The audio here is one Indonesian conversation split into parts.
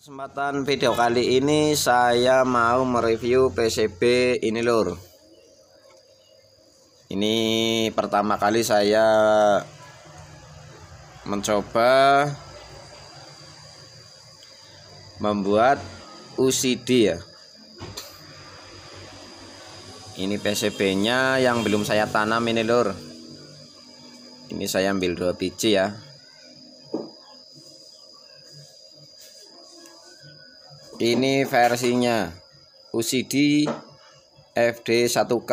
Kesempatan video kali ini saya mau mereview PCB ini lur. Ini pertama kali saya mencoba membuat UCD ya. Ini PCB nya yang belum saya tanam ini lur. Ini saya ambil 2 biji ya. Ini versinya UCD FD1K.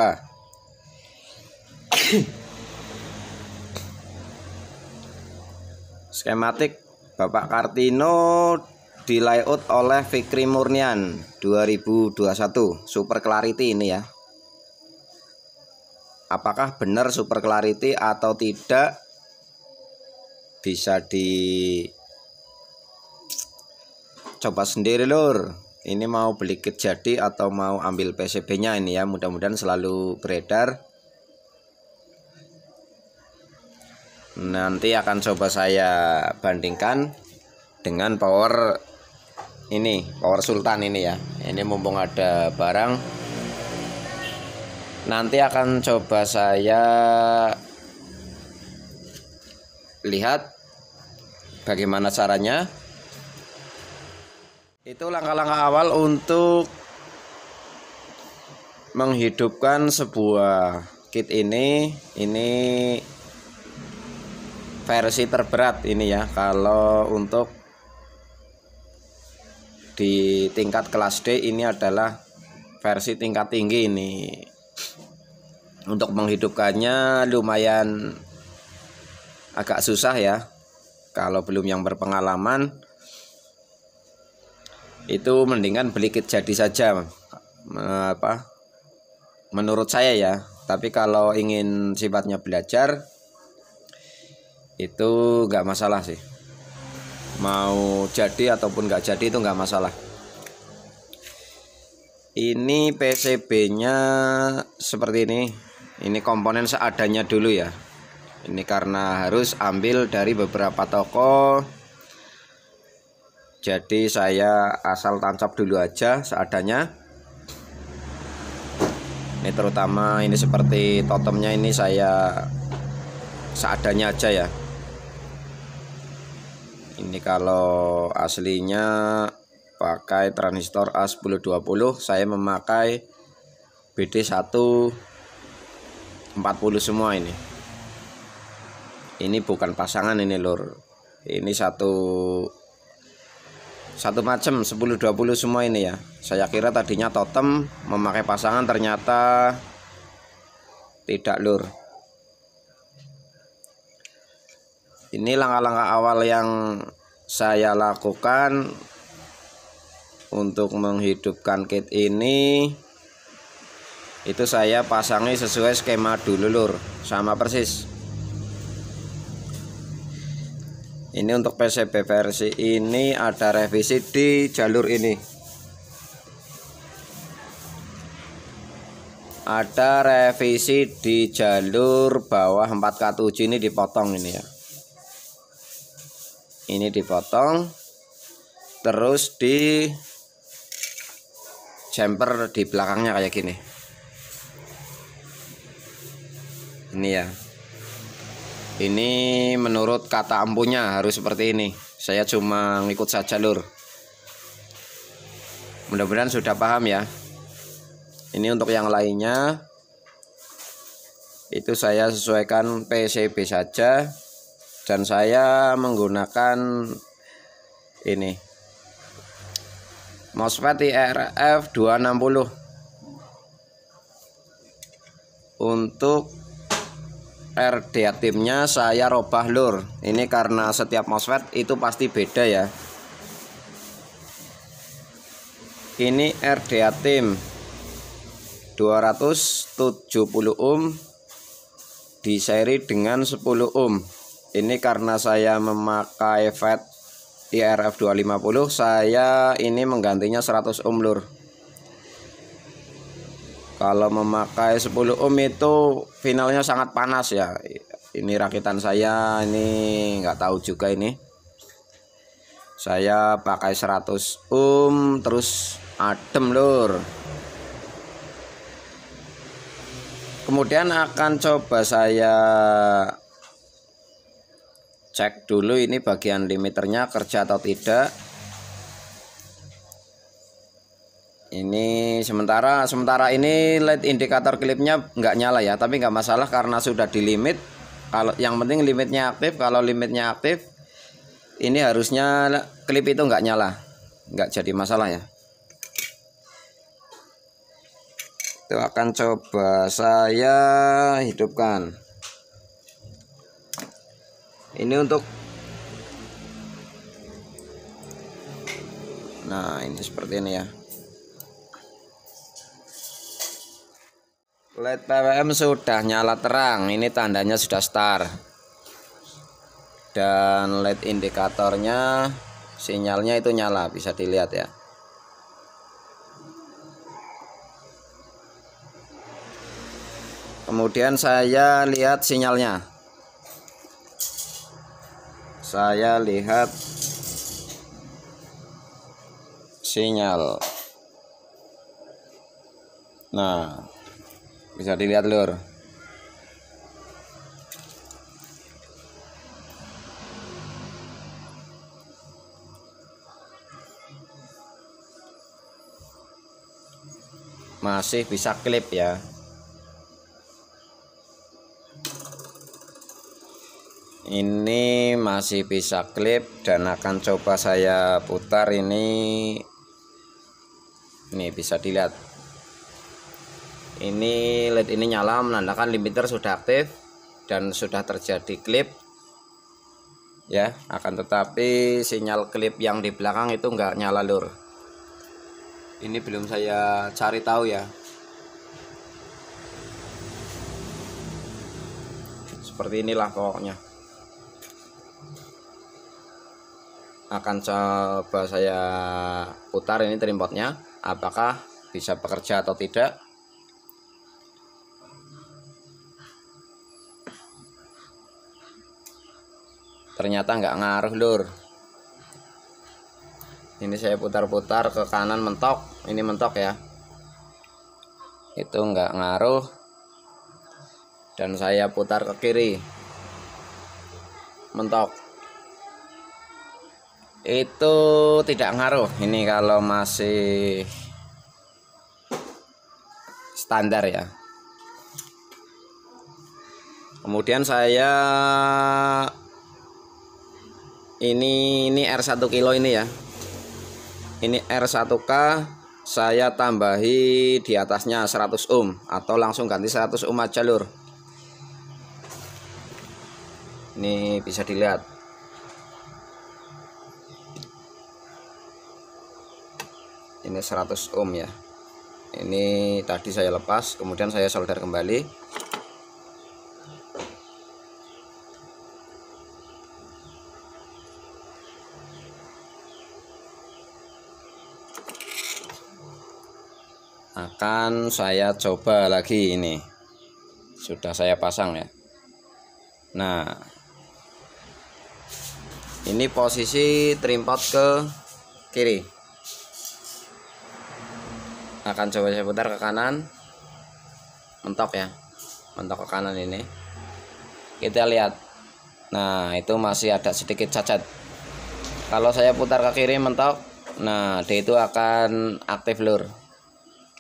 Skematik Bapak Kartino di layout oleh Fikri Murnian 2021. Super Clarity ini ya. Apakah benar Super Clarity atau tidak, bisa coba sendiri lur. Ini mau beli kit jadi atau mau ambil PCB nya ini ya. Mudah-mudahan selalu beredar. Nanti akan coba saya bandingkan dengan power ini, power Sultan ini ya. Ini mumpung ada barang, nanti akan coba saya lihat bagaimana caranya. Itu langkah-langkah awal untuk menghidupkan sebuah kit ini. Ini versi terberat ini ya. Kalau untuk di tingkat kelas D ini adalah versi tingkat tinggi ini. Untuk menghidupkannya lumayan agak susah ya. Kalau belum yang berpengalaman, itu mendingan beli kit jadi saja, menurut saya ya. Tapi kalau ingin sifatnya belajar, itu nggak masalah sih. Mau jadi ataupun nggak jadi itu nggak masalah. Ini PCB nya seperti ini. Ini komponen seadanya dulu ya. Ini karena harus ambil dari beberapa toko, jadi saya asal tancap dulu aja seadanya. Ini terutama ini seperti totemnya, ini saya seadanya aja ya. Ini kalau aslinya pakai transistor A1020, saya memakai BD140 semua ini. Ini bukan pasangan ini lur. Ini satu macam 10-20 semua ini ya. Saya kira tadinya totem memakai pasangan, ternyata tidak lur. Ini langkah-langkah awal yang saya lakukan untuk menghidupkan kit ini. Itu saya pasangi sesuai skema dulu lur, sama persis. Ini untuk PCB versi ini ada revisi di jalur ini. Ada revisi di jalur bawah 4K7 ini dipotong ini ya. Ini dipotong, terus di jumper di belakangnya kayak gini. Ini ya. Ini menurut kata ampunya harus seperti ini. Saya cuma ngikut saja lur. Mudah-mudahan sudah paham ya. Ini untuk yang lainnya, itu saya sesuaikan PCB saja. Dan saya menggunakan ini MOSFET IRF 260. Untuk RDA timnya saya robah lur. Ini karena setiap MOSFET itu pasti beda ya. Ini RDA tim 270 ohm di seri dengan 10 ohm. Ini karena saya memakai FET IRF 250, saya ini menggantinya 100 ohm lur. Kalau memakai 10 ohm itu finalnya sangat panas ya. Ini rakitan saya, ini nggak tahu juga ini. Saya pakai 100 ohm terus adem lur. Kemudian akan coba saya cek dulu ini bagian limiternya kerja atau tidak. Ini sementara ini LED indikator klipnya nggak nyala ya, tapi nggak masalah karena sudah di limit. Kalau yang penting limitnya aktif. Kalau limitnya aktif, ini harusnya klip itu nggak nyala, nggak jadi masalah ya. Itu akan coba saya hidupkan. Ini untuk, nah ini seperti ini ya. LED PWM sudah nyala terang, ini tandanya sudah start. Dan LED indikatornya sinyalnya itu nyala, bisa dilihat ya. Kemudian saya lihat sinyalnya. Saya lihat sinyal. Nah, bisa dilihat lur. Masih bisa klip ya. Ini masih bisa klip dan akan coba saya putar ini bisa dilihat. Ini LED ini nyala menandakan limiter sudah aktif dan sudah terjadi klip ya. Akan tetapi sinyal klip yang di belakang itu enggak nyala lur. Ini belum saya cari tahu ya. Seperti inilah pokoknya. Akan coba saya putar ini trimpotnya, apakah bisa bekerja atau tidak. Ternyata nggak ngaruh lur. Ini saya putar-putar ke kanan mentok, ini mentok ya, itu nggak ngaruh. Dan saya putar ke kiri, mentok, itu tidak ngaruh. Ini kalau masih standar ya. Kemudian saya ini R1 kilo ini ya. Ini R1K saya tambahi di atasnya 100 ohm atau langsung ganti 100 ohm aja lur. Ini bisa dilihat. Ini 100 ohm ya. Ini tadi saya lepas, kemudian saya solder kembali. Akan saya coba lagi, ini sudah saya pasang ya. Nah, ini posisi trimpot ke kiri. Akan coba saya putar ke kanan, mentok ya, mentok ke kanan ini. Kita lihat. Nah, itu masih ada sedikit cacat. Kalau saya putar ke kiri mentok, nah dia itu akan aktif lur,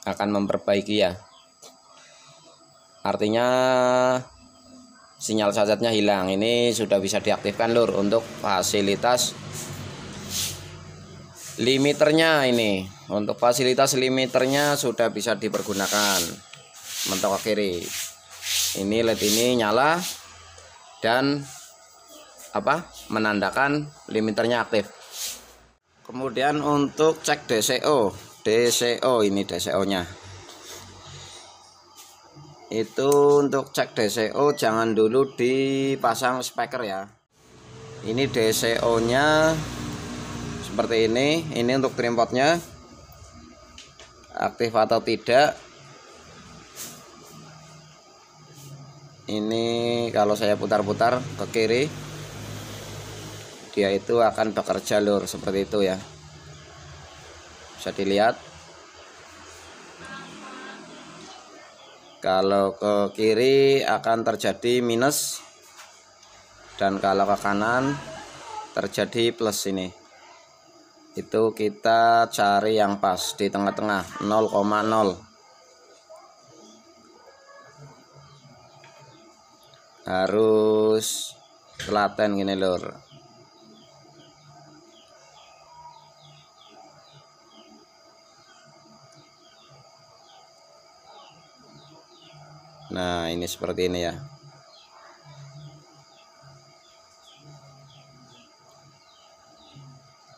akan memperbaiki ya. Artinya sinyal cacatnya hilang. Ini sudah bisa diaktifkan lur untuk fasilitas limiternya. Ini untuk fasilitas limiternya sudah bisa dipergunakan. Mentok ke kiri. Ini LED ini nyala dan menandakan limiternya aktif. Kemudian untuk cek DCO ini DCO nya. Itu untuk cek DCO jangan dulu dipasang speaker ya. Ini DCO nya seperti ini untuk trimpotnya aktif atau tidak. Ini kalau saya putar-putar ke kiri, dia itu akan bekerja lur, seperti itu ya. Bisa dilihat. Kalau ke kiri akan terjadi minus, dan kalau ke kanan terjadi plus ini. Itu kita cari yang pas di tengah-tengah 0,0. Harus telaten gini lur. Nah, ini seperti ini ya.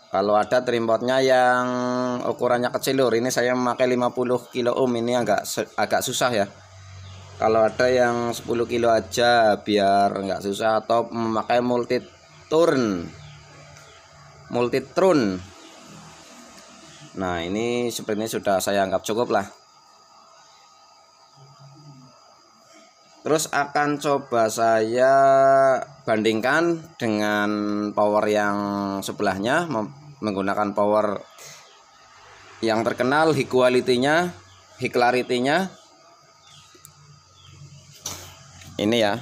Kalau ada trimpotnya yang ukurannya kecil lur, ini saya memakai 50 kilo ohm, ini agak susah ya. Kalau ada yang 10 kilo aja biar nggak susah, atau memakai multitron. Nah, ini sepertinya sudah saya anggap cukup lah. Terus akan coba saya bandingkan dengan power yang sebelahnya, menggunakan power yang terkenal, high clarity-nya. Ini ya,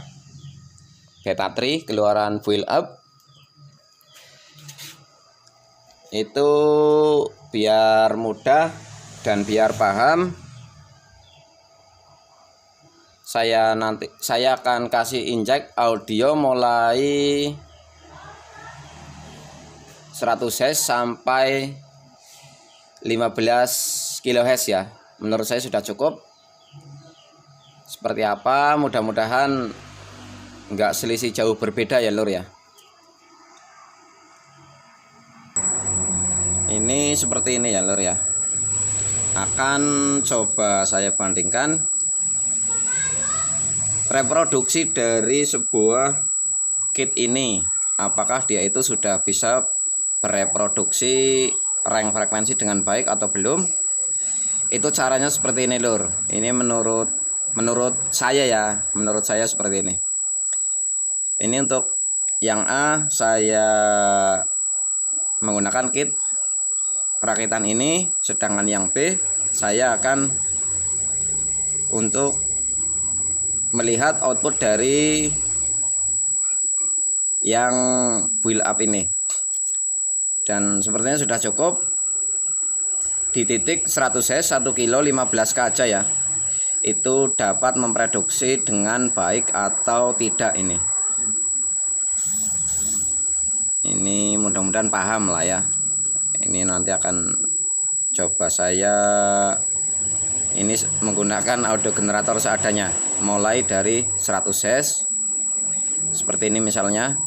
beta 3 keluaran build up. Itu biar mudah dan biar paham, saya akan kasih injek audio mulai 100 Hz sampai 15 kHz ya. Menurut saya sudah cukup. Seperti apa, mudah-mudahan nggak selisih jauh berbeda ya lur ya. Ini seperti ini ya lur ya. Akan coba saya bandingkan reproduksi dari sebuah kit ini, apakah dia itu sudah bisa bereproduksi range frekuensi dengan baik atau belum. Itu caranya seperti ini lur. Ini menurut saya ya, menurut saya seperti ini. Ini untuk yang A, saya menggunakan kit rakitan ini, sedangkan yang B saya akan untuk melihat output dari yang build up ini. Dan sepertinya sudah cukup di titik 100 Hz 1 kilo 15K aja ya. Itu dapat memproduksi dengan baik atau tidak ini. Ini mudah-mudahan paham lah ya. Ini nanti akan coba saya ini menggunakan audio generator seadanya, mulai dari 100 Hz seperti ini misalnya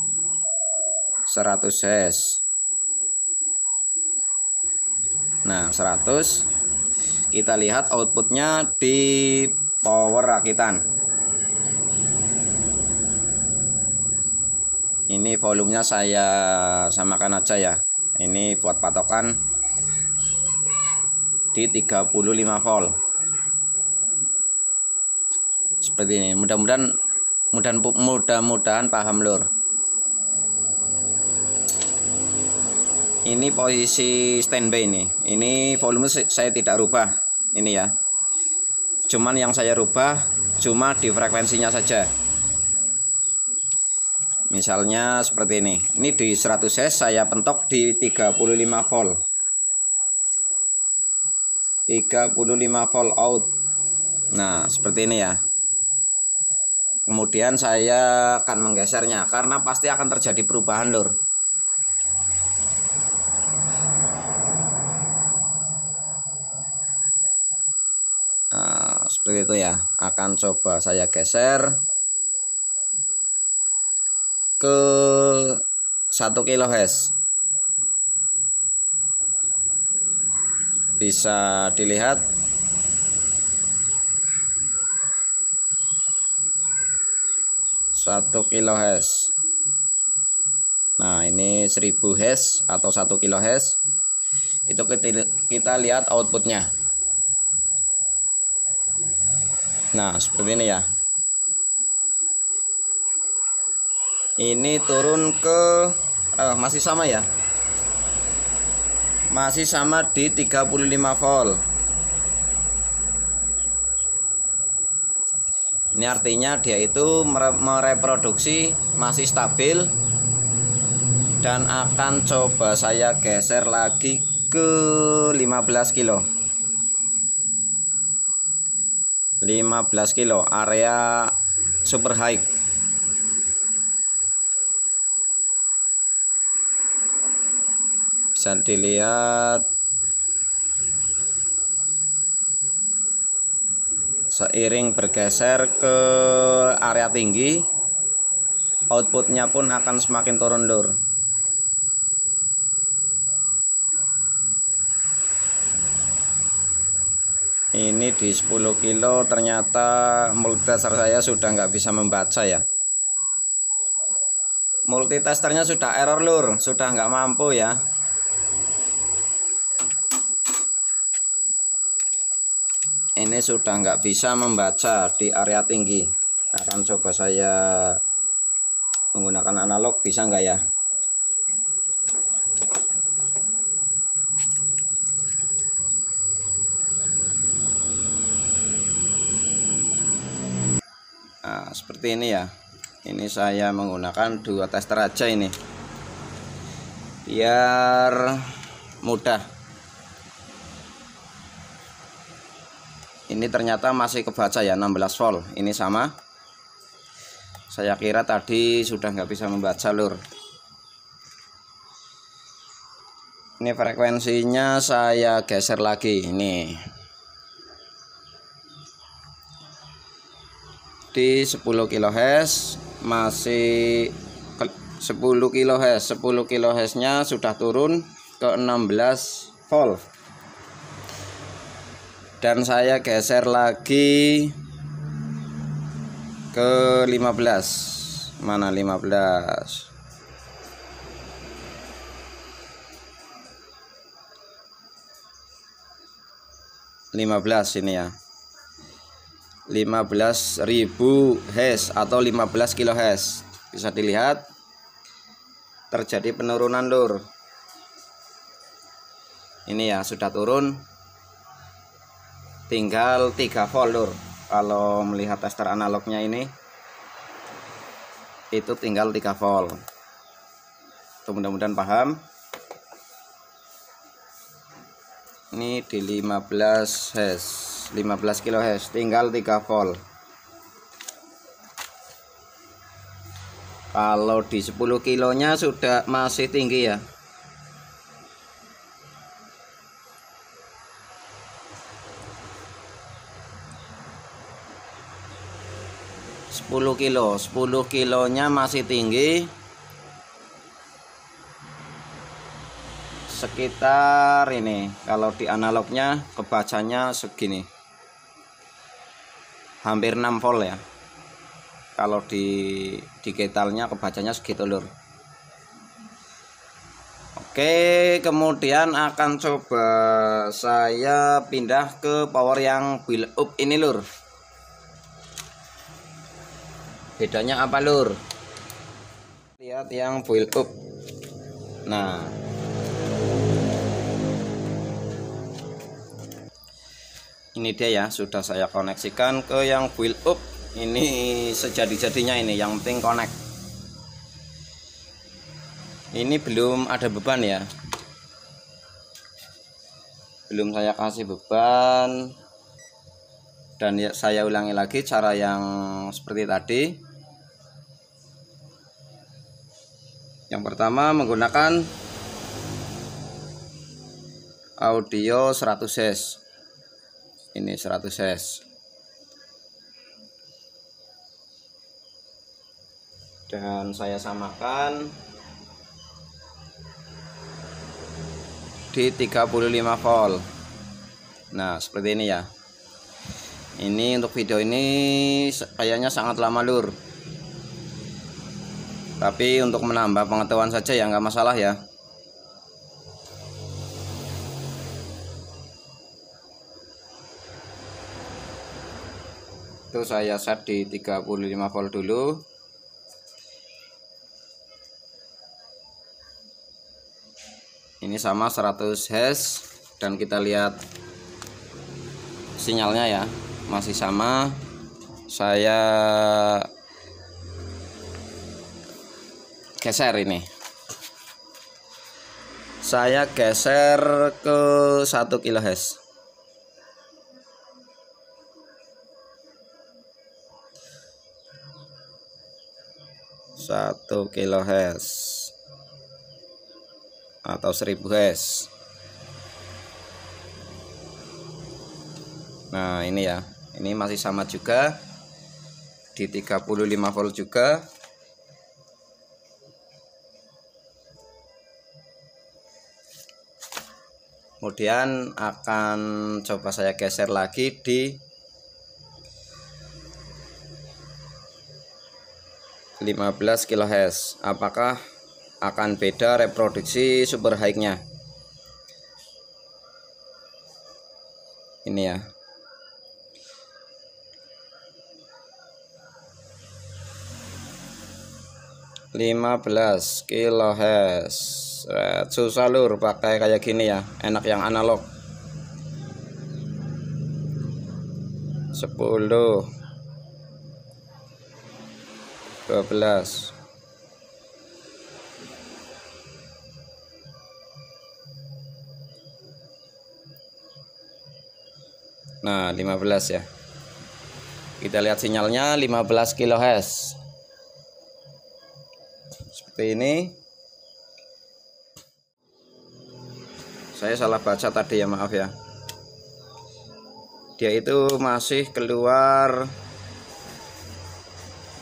100 Hz. Nah 100, kita lihat outputnya di power rakitan. Ini volumenya saya samakan aja ya. Ini buat patokan di 35 volt. Seperti ini. Mudah-mudahan paham lur. Ini posisi standby ini. Ini volume saya tidak rubah. Ini ya. Cuman yang saya rubah cuma di frekuensinya saja. Misalnya seperti ini. Ini di 100 Hz saya pentok di 35 volt. 35 volt out. Nah, seperti ini ya. Kemudian saya akan menggesernya karena pasti akan terjadi perubahan lur. Nah, seperti itu ya. Akan coba saya geser ke 1 kHz. Bisa dilihat satu kHz. Nah, ini 1000 Hz atau 1 kHz. Itu kita lihat outputnya. Nah, seperti ini ya. Ini turun ke masih sama ya, masih sama di 35 volt. Ini artinya dia itu mereproduksi masih stabil, dan akan coba saya geser lagi ke 15 kilo. 15 kilo area super high. Bisa dilihat seiring bergeser ke area tinggi, outputnya pun akan semakin turun, lur. Ini di 10 kilo ternyata multitester saya sudah nggak bisa membaca ya. Multitesternya sudah error, lur, sudah nggak mampu ya. Ini sudah nggak bisa membaca di area tinggi. Akan coba saya menggunakan analog, bisa nggak ya? Nah, seperti ini ya. Ini saya menggunakan 2 tester aja ini, biar mudah. Ini ternyata masih kebaca ya, 16 volt. Ini sama. Saya kira tadi sudah nggak bisa membaca, lur. Ini frekuensinya saya geser lagi. Ini di 10 kHz, masih 10 kHz. 10 kHz nya sudah turun ke 16 volt. Dan saya geser lagi ke 15. Mana 15? 15 ini ya. 15.000 Hz atau 15 kHz. Bisa dilihat terjadi penurunan, lur. Ini ya, sudah turun. Tinggal 3 volt, lur. Kalau melihat tester analognya ini, itu tinggal 3 volt. Tuh, mudah-mudahan paham. Ini di 15 Hz, 15 kHz, tinggal 3 volt. Kalau di 10 kilonya sudah masih tinggi ya. 10 kilo, 10 kilonya masih tinggi, sekitar ini. Kalau di analognya kebacanya segini, hampir 6 volt ya. Kalau di digitalnya kebacanya segitu, lur. Oke, kemudian akan coba saya pindah ke power yang build up ini, lur. Bedanya apa, lur? Lihat yang build up. Nah, ini dia ya, sudah saya koneksikan ke yang build up. Ini sejadi-jadinya, ini yang penting connect. Ini belum ada beban ya, belum saya kasih beban. Dan ya, saya ulangi lagi cara yang seperti tadi. Yang pertama menggunakan audio 100 Hz. Ini 100 Hz. Dan saya samakan di 35 volt. Nah, seperti ini ya. Ini untuk video ini kayaknya sangat lama, lur. Tapi untuk menambah pengetahuan saja ya, nggak masalah ya. Itu saya set di 35 volt dulu. Ini sama 100 Hz, dan kita lihat sinyalnya ya, masih sama. Saya geser ini. Saya geser ke 1 kHz. 1 kHz atau 1000 Hz. Nah ini ya, ini masih sama juga di 35 volt juga. Kemudian akan coba saya geser lagi di 15 kHz. Apakah akan beda reproduksi super high-nya? Ini ya. (15 kHz). Susah lur pakai kayak gini ya, enak yang analog. 10, 12. Nah 15 ya, kita lihat sinyalnya 15 kHz seperti ini. Saya salah baca tadi ya, maaf ya. Dia itu masih keluar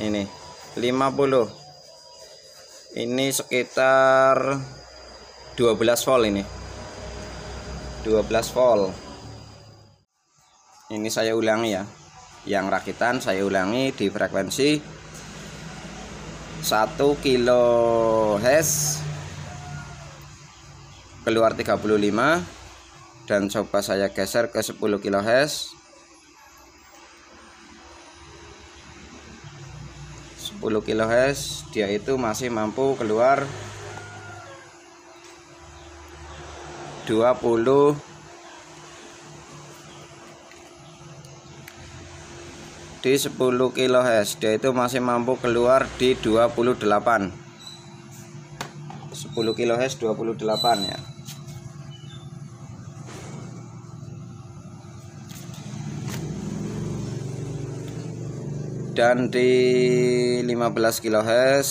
ini 50. Ini sekitar 12 volt ini. 12 volt. Ini saya ulangi ya, yang rakitan saya ulangi di frekuensi 1 kHz keluar 35, dan coba saya geser ke 10 kHz. 10 kHz dia itu masih mampu keluar 20. Di 10 kHz dia itu masih mampu keluar di 28. 10 kHz 28 ya. Dan di 15 kHz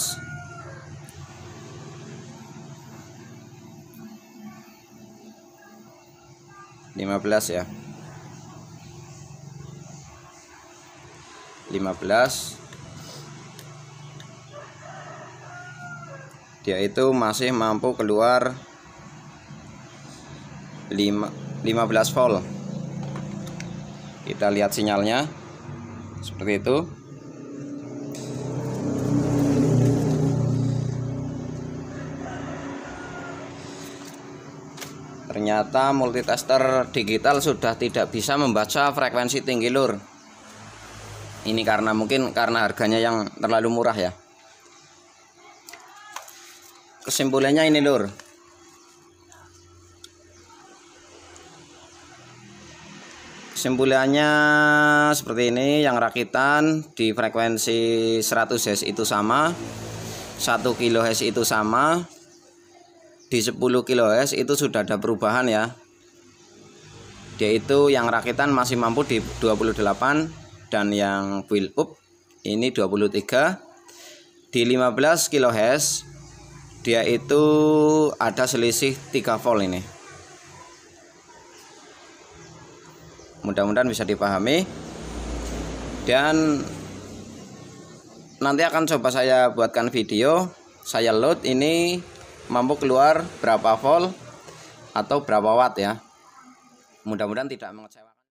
ya, 15 dia itu masih mampu keluar 15 volt. Kita lihat sinyalnya seperti itu. Ternyata multitester digital sudah tidak bisa membaca frekuensi tinggi lur. Ini karena mungkin karena harganya yang terlalu murah ya. Kesimpulannya ini lur, kesimpulannya seperti ini. Yang rakitan di frekuensi 100 Hz itu sama, 1 kHz itu sama, di 10 kHz itu sudah ada perubahan ya. Dia itu yang rakitan masih mampu di 28, dan yang build up ini 23. Di 15 kHz dia itu ada selisih 3 volt ini. Mudah-mudahan bisa dipahami, dan nanti akan coba saya buatkan video saya load ini mampu keluar berapa volt atau berapa watt ya. Mudah-mudahan tidak mengecewakan.